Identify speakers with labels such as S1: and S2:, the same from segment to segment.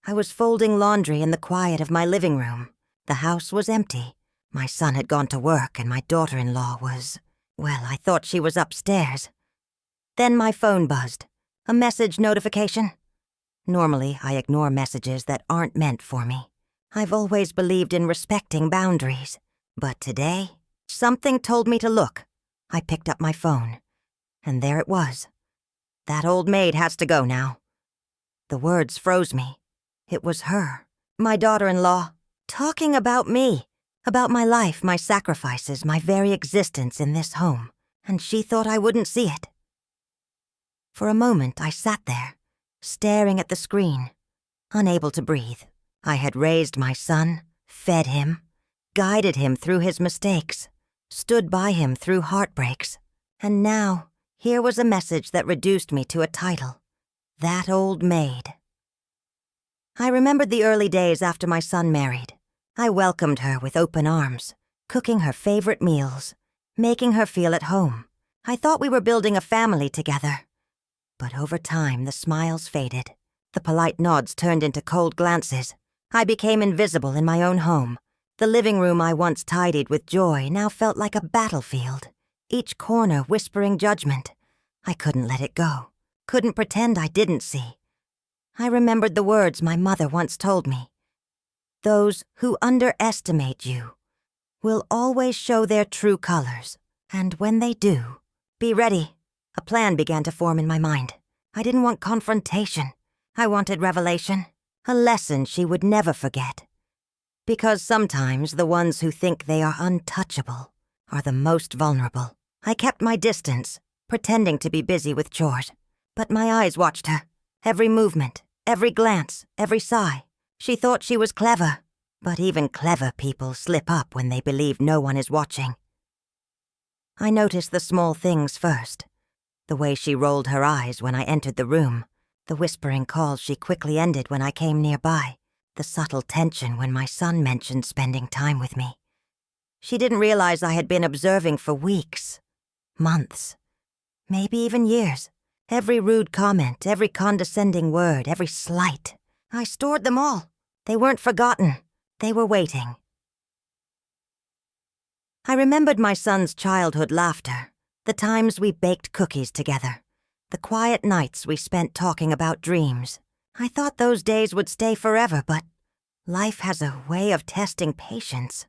S1: I was folding laundry in the quiet of my living room. The house was empty. My son had gone to work and my daughter-in-law was... well, I thought she was upstairs. Then my phone buzzed. A message notification. Normally, I ignore messages that aren't meant for me. I've always believed in respecting boundaries. But today, something told me to look. I picked up my phone. And there it was. That old maid has to go now. The words froze me. It was her, my daughter-in-law, talking about me, about my life, my sacrifices, my very existence in this home, and she thought I wouldn't see it. For a moment, I sat there, staring at the screen, unable to breathe. I had raised my son, fed him, guided him through his mistakes, stood by him through heartbreaks, and now here was a message that reduced me to a title. That old maid. I remembered the early days after my son married. I welcomed her with open arms, cooking her favorite meals, making her feel at home. I thought we were building a family together. But over time, the smiles faded. The polite nods turned into cold glances. I became invisible in my own home. The living room I once tidied with joy now felt like a battlefield, each corner whispering judgment. I couldn't let it go. Couldn't pretend I didn't see. I remembered the words my mother once told me. Those who underestimate you will always show their true colors, and when they do, be ready. A plan began to form in my mind. I didn't want confrontation. I wanted revelation, a lesson she would never forget. Because sometimes the ones who think they are untouchable are the most vulnerable. I kept my distance, pretending to be busy with chores. But my eyes watched her. Every movement, every glance, every sigh. She thought she was clever. But even clever people slip up when they believe no one is watching. I noticed the small things first. The way she rolled her eyes when I entered the room. The whispering calls she quickly ended when I came nearby. The subtle tension when my son mentioned spending time with me. She didn't realize I had been observing for weeks, months, maybe even years. Every rude comment, every condescending word, every slight. I stored them all. They weren't forgotten. They were waiting. I remembered my son's childhood laughter, the times we baked cookies together, the quiet nights we spent talking about dreams. I thought those days would stay forever, but life has a way of testing patience.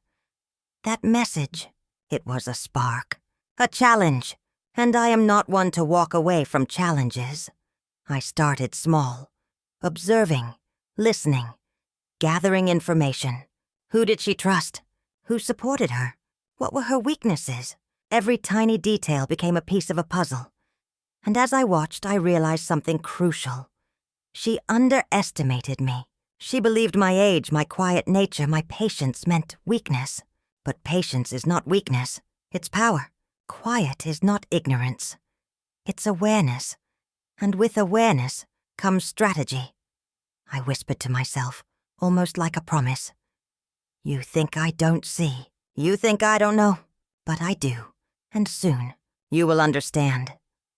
S1: That message, it was a spark, a challenge. And I am not one to walk away from challenges. I started small, observing, listening, gathering information. Who did she trust? Who supported her? What were her weaknesses? Every tiny detail became a piece of a puzzle. And as I watched, I realized something crucial. She underestimated me. She believed my age, my quiet nature, my patience meant weakness. But patience is not weakness. It's power. Quiet is not ignorance. It's awareness. And with awareness comes strategy. I whispered to myself, almost like a promise. You think I don't see. You think I don't know. But I do. And soon, you will understand.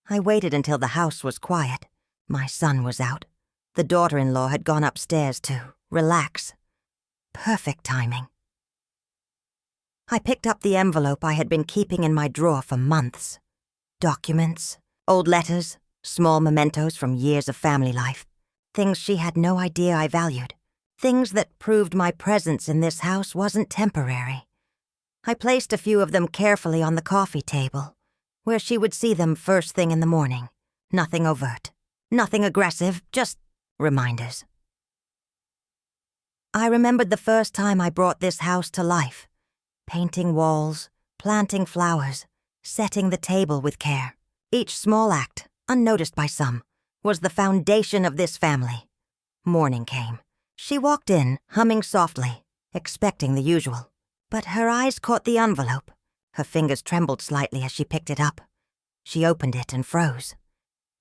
S1: I waited until the house was quiet. My son was out. The daughter-in-law had gone upstairs to relax. Perfect timing. I picked up the envelope I had been keeping in my drawer for months. Documents, old letters, small mementos from years of family life. Things she had no idea I valued. Things that proved my presence in this house wasn't temporary. I placed a few of them carefully on the coffee table, where she would see them first thing in the morning. Nothing overt, nothing aggressive, just reminders. I remembered the first time I brought this house to life. Painting walls, planting flowers, setting the table with care. Each small act, unnoticed by some, was the foundation of this family. Morning came. She walked in, humming softly, expecting the usual. But her eyes caught the envelope. Her fingers trembled slightly as she picked it up. She opened it and froze.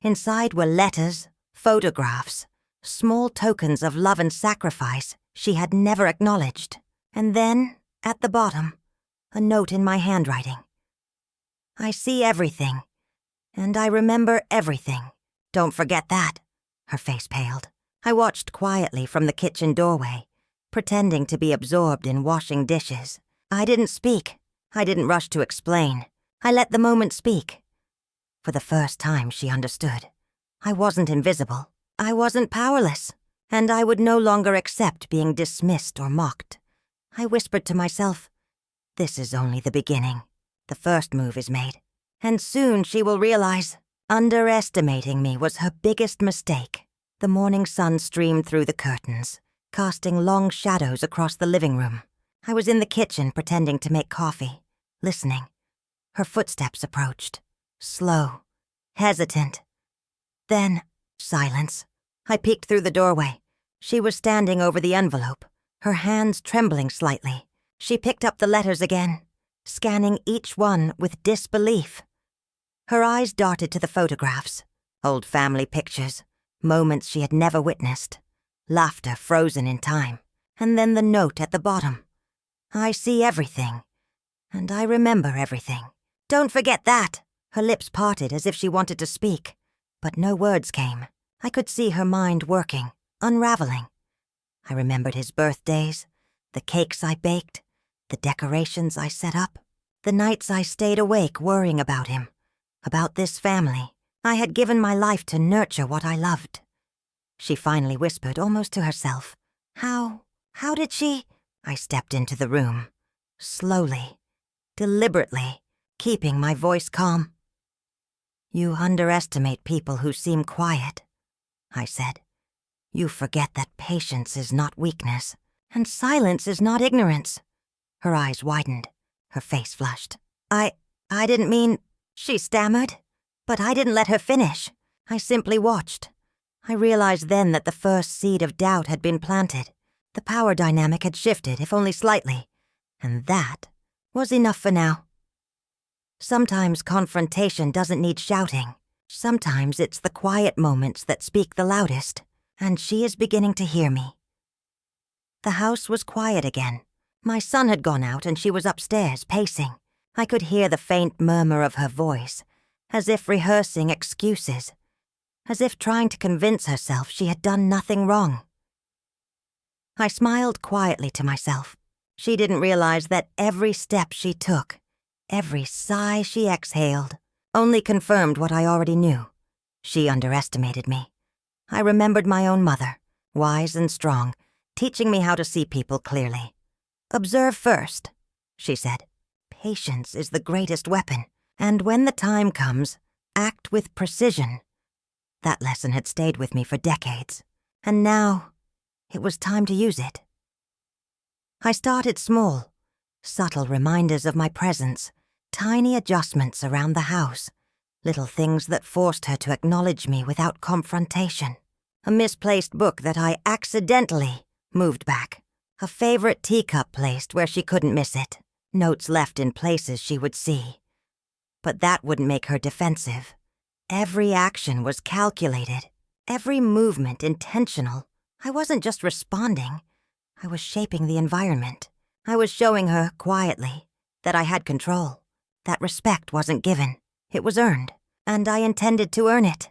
S1: Inside were letters, photographs, small tokens of love and sacrifice she had never acknowledged. And then, at the bottom, a note in my handwriting. I see everything, and I remember everything. Don't forget that. Her face paled. I watched quietly from the kitchen doorway, pretending to be absorbed in washing dishes. I didn't speak. I didn't rush to explain. I let the moment speak. For the first time, she understood. I wasn't invisible. I wasn't powerless. And I would no longer accept being dismissed or mocked. I whispered to myself, "This is only the beginning. The first move is made. And soon she will realize underestimating me was her biggest mistake." The morning sun streamed through the curtains, casting long shadows across the living room. I was in the kitchen pretending to make coffee, listening. Her footsteps approached, slow, hesitant. Then, silence. I peeked through the doorway. She was standing over the envelope, her hands trembling slightly. She picked up the letters again, scanning each one with disbelief. Her eyes darted to the photographs, old family pictures, moments she had never witnessed, laughter frozen in time, and then the note at the bottom. "I see everything, and I remember everything. Don't forget that." Her lips parted as if she wanted to speak, but no words came. I could see her mind working, unraveling. I remembered his birthdays, the cakes I baked, the decorations I set up, the nights I stayed awake worrying about him, about this family. I had given my life to nurture what I loved. She finally whispered, almost to herself, How did she?" I stepped into the room, slowly, deliberately, keeping my voice calm. "You underestimate people who seem quiet," I said. "You forget that patience is not weakness, and silence is not ignorance." Her eyes widened, her face flushed. I didn't mean," she stammered. But I didn't let her finish. I simply watched. I realized then that the first seed of doubt had been planted. The power dynamic had shifted, if only slightly, and that was enough for now. Sometimes confrontation doesn't need shouting. Sometimes it's the quiet moments that speak the loudest, and she is beginning to hear me. The house was quiet again. My son had gone out and she was upstairs, pacing. I could hear the faint murmur of her voice, as if rehearsing excuses, as if trying to convince herself she had done nothing wrong. I smiled quietly to myself. She didn't realize that every step she took, every sigh she exhaled, only confirmed what I already knew. She underestimated me. I remembered my own mother, wise and strong, teaching me how to see people clearly. "Observe first," she said. "Patience is the greatest weapon. And when the time comes, act with precision." That lesson had stayed with me for decades, and now it was time to use it. I started small, subtle reminders of my presence, tiny adjustments around the house, little things that forced her to acknowledge me without confrontation. A misplaced book that I accidentally moved back, a favorite teacup placed where she couldn't miss it, notes left in places she would see. But that wouldn't make her defensive. Every action was calculated, every movement intentional. I wasn't just responding. I was shaping the environment. I was showing her, quietly, that I had control, that respect wasn't given. It was earned, and I intended to earn it.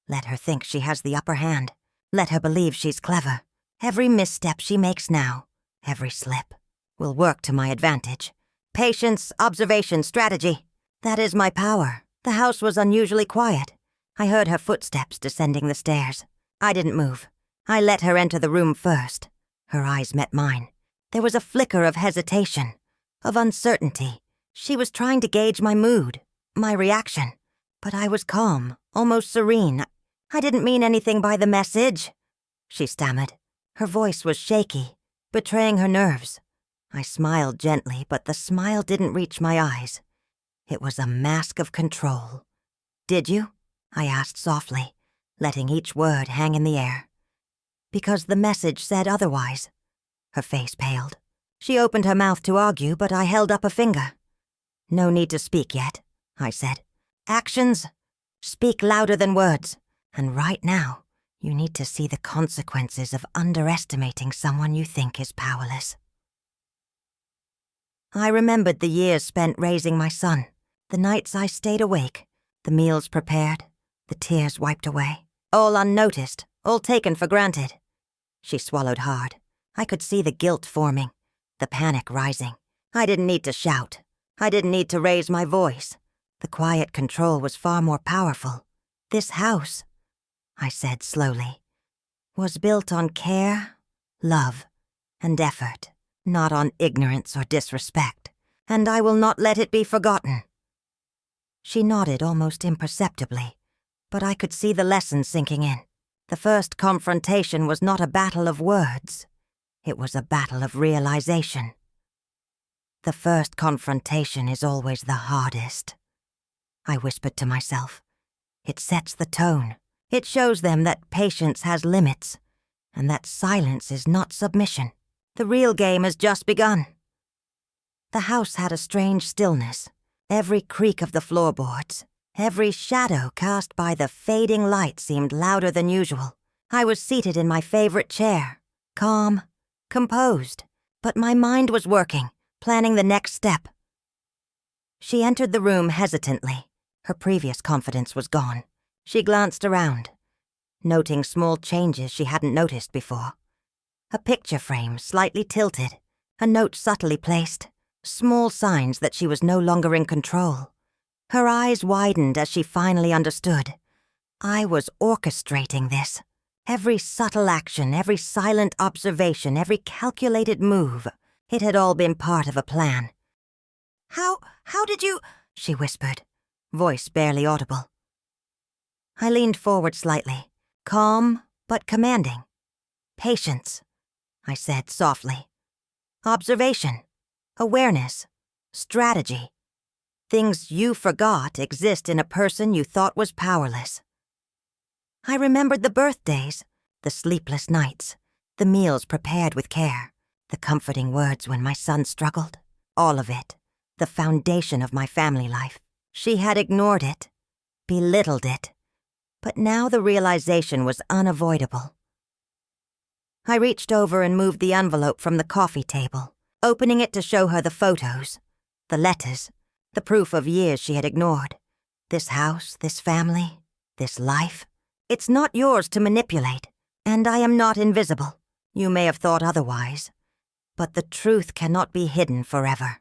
S1: Let her think she has the upper hand. Let her believe she's clever. Every misstep she makes now, every slip, will work to my advantage. Patience, observation, strategy. That is my power. The house was unusually quiet. I heard her footsteps descending the stairs. I didn't move. I let her enter the room first. Her eyes met mine. There was a flicker of hesitation, of uncertainty. She was trying to gauge my mood, my reaction. But I was calm, almost serene. "I didn't mean anything by the message," she stammered. Her voice was shaky, betraying her nerves. I smiled gently, but the smile didn't reach my eyes. It was a mask of control. "Did you?" I asked softly, letting each word hang in the air. "Because the message said otherwise." Her face paled. She opened her mouth to argue, but I held up a finger. "No need to speak yet," I said. "Actions speak louder than words. And right now, you need to see the consequences of underestimating someone you think is powerless." I remembered the years spent raising my son, the nights I stayed awake, the meals prepared, the tears wiped away, all unnoticed, all taken for granted. She swallowed hard. I could see the guilt forming, the panic rising. I didn't need to shout. I didn't need to raise my voice. The quiet control was far more powerful. This house, I said slowly, was built on care, love, and effort, not on ignorance or disrespect, and I will not let it be forgotten. She nodded almost imperceptibly, but I could see the lesson sinking in. The first confrontation was not a battle of words. It was a battle of realization. The first confrontation is always the hardest, I whispered to myself. It sets the tone. It shows them that patience has limits, and that silence is not submission. The real game has just begun. The house had a strange stillness. Every creak of the floorboards, every shadow cast by the fading light seemed louder than usual. I was seated in my favorite chair, calm, composed, but my mind was working, planning the next step. She entered the room hesitantly. Her previous confidence was gone. She glanced around, noting small changes she hadn't noticed before. A picture frame slightly tilted, a note subtly placed, small signs that she was no longer in control. Her eyes widened as she finally understood. I was orchestrating this. Every subtle action, every silent observation, every calculated move, it had all been part of a plan. How did you—" she whispered, voice barely audible. I leaned forward slightly, calm but commanding. Patience, I said softly. Observation, awareness, strategy. Things you forgot exist in a person you thought was powerless. I remembered the birthdays, the sleepless nights, the meals prepared with care, the comforting words when my son struggled. All of it, the foundation of my family life. She had ignored it, belittled it, but now the realization was unavoidable. I reached over and moved the envelope from the coffee table, opening it to show her the photos, the letters, the proof of years she had ignored. This house, this family, this life, it's not yours to manipulate, and I am not invisible. You may have thought otherwise, but the truth cannot be hidden forever.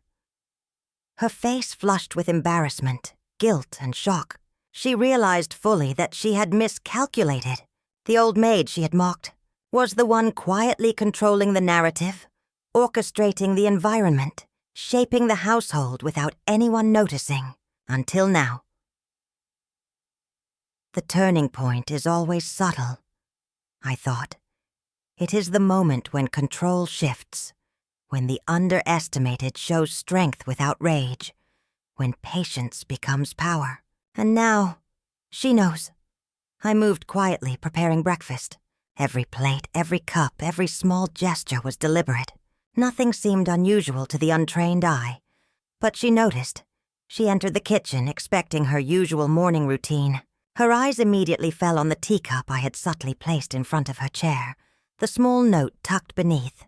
S1: Her face flushed with embarrassment, guilt, and shock. She realized fully that she had miscalculated. The old maid she had mocked was the one quietly controlling the narrative, orchestrating the environment, shaping the household without anyone noticing, until now. The turning point is always subtle, I thought. It is the moment when control shifts, when the underestimated shows strength without rage, when patience becomes power. And now, she knows. I moved quietly, preparing breakfast. Every plate, every cup, every small gesture was deliberate. Nothing seemed unusual to the untrained eye. But she noticed. She entered the kitchen, expecting her usual morning routine. Her eyes immediately fell on the teacup I had subtly placed in front of her chair, the small note tucked beneath.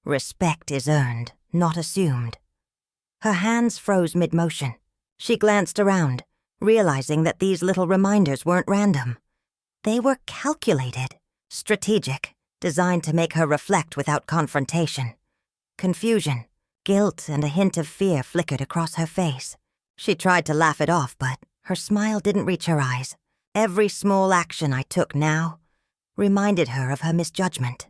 S1: Respect is earned, not assumed. Her hands froze mid-motion. She glanced around, realizing that these little reminders weren't random. They were calculated, strategic, designed to make her reflect without confrontation. Confusion, guilt, and a hint of fear flickered across her face. She tried to laugh it off, but her smile didn't reach her eyes. Every small action I took now reminded her of her misjudgment.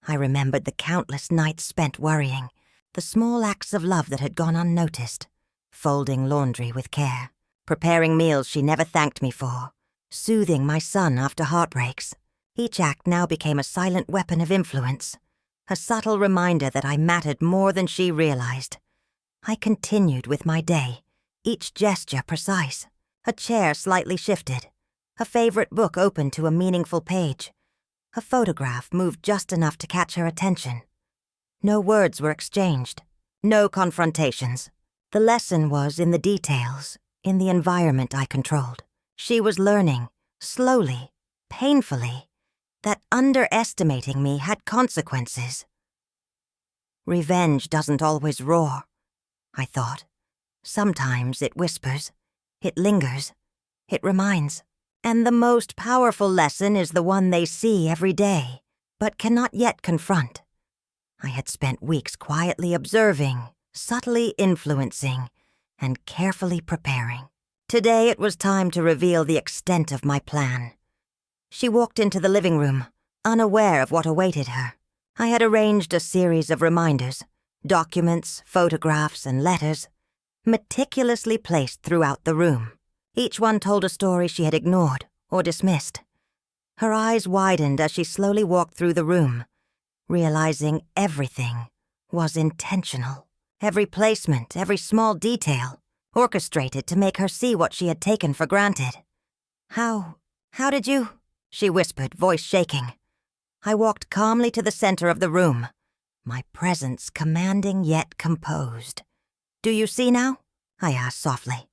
S1: I remembered the countless nights spent worrying, the small acts of love that had gone unnoticed, folding laundry with care, preparing meals she never thanked me for, soothing my son after heartbreaks. Each act now became a silent weapon of influence, a subtle reminder that I mattered more than she realized. I continued with my day, each gesture precise. A chair slightly shifted, a favorite book opened to a meaningful page. A photograph moved just enough to catch her attention. No words were exchanged, no confrontations. The lesson was in the details, in the environment I controlled. She was learning, slowly, painfully, that underestimating me had consequences. Revenge doesn't always roar, I thought. Sometimes it whispers, it lingers, it reminds. And the most powerful lesson is the one they see every day, but cannot yet confront. I had spent weeks quietly observing, subtly influencing, and carefully preparing. Today it was time to reveal the extent of my plan. She walked into the living room, unaware of what awaited her. I had arranged a series of reminders, documents, photographs, and letters, meticulously placed throughout the room. Each one told a story she had ignored or dismissed. Her eyes widened as she slowly walked through the room, realizing everything was intentional. Every placement, every small detail, orchestrated to make her see what she had taken for granted. How did you?" she whispered, voice shaking. I walked calmly to the center of the room, my presence commanding yet composed. "Do you see now?" I asked softly.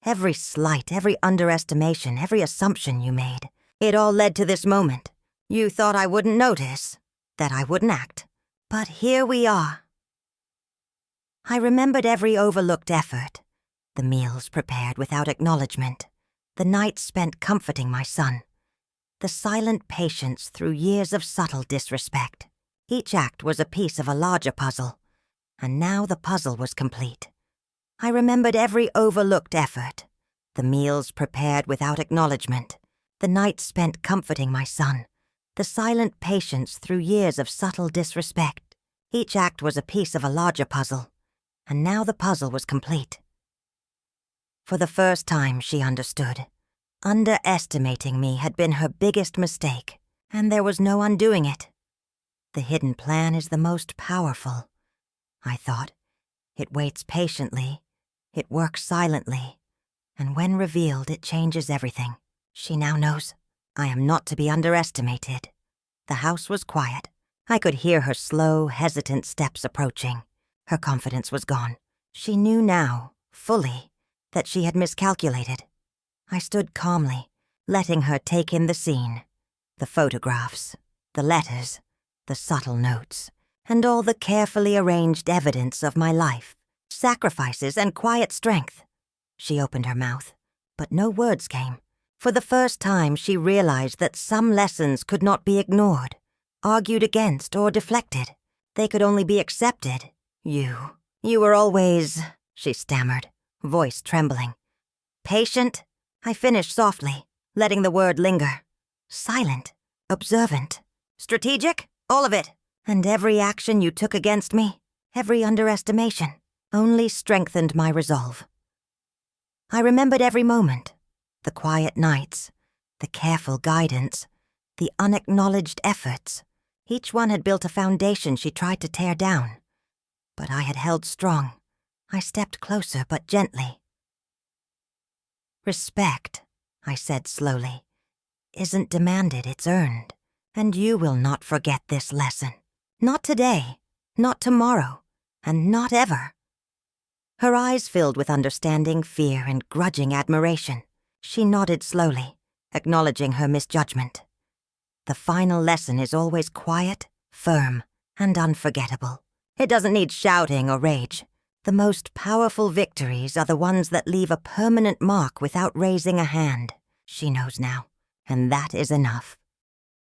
S1: "Every slight, every underestimation, every assumption you made, it all led to this moment. You thought I wouldn't notice, that I wouldn't act. But here we are." I remembered every overlooked effort, the meals prepared without acknowledgement, the nights spent comforting my son, the silent patience through years of subtle disrespect. Each act was a piece of a larger puzzle, and now the puzzle was complete. I remembered every overlooked effort, the meals prepared without acknowledgement, the nights spent comforting my son, the silent patience through years of subtle disrespect. Each act was a piece of a larger puzzle, and now the puzzle was complete. For the first time, she understood. Underestimating me had been her biggest mistake, and there was no undoing it. The hidden plan is the most powerful, I thought. It waits patiently, it works silently, and when revealed, it changes everything. She now knows. I am not to be underestimated. The house was quiet. I could hear her slow, hesitant steps approaching. Her confidence was gone. She knew now, fully, that she had miscalculated. I stood calmly, letting her take in the scene, the photographs, the letters, the subtle notes, and all the carefully arranged evidence of my life, sacrifices, and quiet strength. She opened her mouth, but no words came. For the first time, she realized that some lessons could not be ignored, argued against, or deflected. They could only be accepted. You were always," she stammered, voice trembling. "Patient?" I finished softly, letting the word linger. "Silent, observant, strategic, all of it. And every action you took against me, every underestimation, only strengthened my resolve." I remembered every moment, the quiet nights, the careful guidance, the unacknowledged efforts. Each one had built a foundation she tried to tear down. But I had held strong. I stepped closer, but gently. "Respect," I said slowly, "isn't demanded, it's earned. And you will not forget this lesson. Not today, not tomorrow, and not ever." Her eyes filled with understanding, fear, and grudging admiration. She nodded slowly, acknowledging her misjudgment. The final lesson is always quiet, firm, and unforgettable. It doesn't need shouting or rage. The most powerful victories are the ones that leave a permanent mark without raising a hand. She knows now, and that is enough.